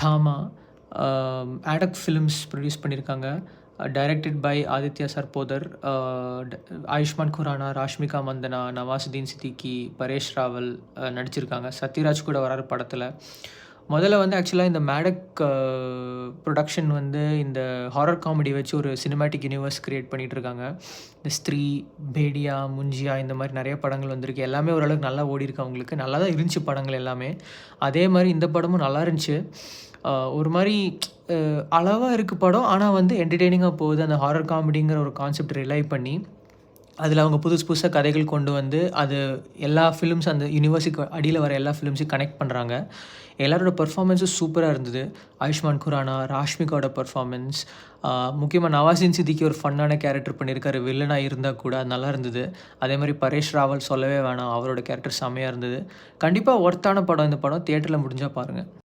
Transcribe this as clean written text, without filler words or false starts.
தாமா Maddock films produce பண்ணியிருக்காங்க. Directed by Aditya Sarpotdar. Ayushmann Khurrana, Rashmika Mandanna, Nawazuddin Siddiqui, Paresh Rawal நடிச்சிருக்காங்க. சத்யராஜ் கூட வராரு படத்தில். முதல்ல வந்து ஆக்சுவலாக இந்த மேடக் ப்ரொடக்ஷன் வந்து இந்த ஹாரர் காமெடி வச்சு ஒரு சினிமேட்டிக் யூனிவர்ஸ் க்ரியேட் பண்ணிகிட்ருக்காங்க. இந்த ஸ்திரீ, பேடியா, முஞ்சியா இந்த மாதிரி நிறைய படங்கள் வந்திருக்கு. எல்லாமே ஓரளவுக்கு நல்லா ஓடிருக்கு அவங்களுக்கு. நல்லா தான் இருந்துச்சு படங்கள் எல்லாமே. அதே மாதிரி இந்த படமும் நல்லா இருந்துச்சு. ஒரு மாதிரி அளவாக இருக்குது படம். ஆனால் வந்து என்டர்டெய்னிங்காக போகுது. அந்த ஹாரர் காமெடிங்கிற ஒரு கான்செப்ட் ரிலை பண்ணி அதில் அவங்க புதுசாக கதைகள் கொண்டு வந்து அது எல்லா ஃபிலிம்ஸ் அந்த யூனிவர்ஸுக்கு அடியில் வர எல்லா ஃபிலிம்ஸையும் கனெக்ட் பண்ணுறாங்க. எல்லாரோட பெர்ஃபார்மன்ஸும் சூப்பராக இருந்தது. ஆயுஷ்மான் குரானா, ராஷ்மிகாவோட பெர்ஃபார்மன்ஸ், முக்கியமாக நவாஸுதீன் சித்திக்கி ஒரு ஃபன்னான கேரக்டர் பண்ணியிருக்காரு. வில்லனாக இருந்தால் கூட அது நல்லா இருந்தது. அதே மாதிரி பரேஷ் ராவல் சொல்லவே வேணாம், அவரோட கேரக்டர் செம்மையாக இருந்தது. கண்டிப்பாக ஒர்த்தான படம் இந்த படம். தியேட்டரில் முடிஞ்சால் பாருங்கள்.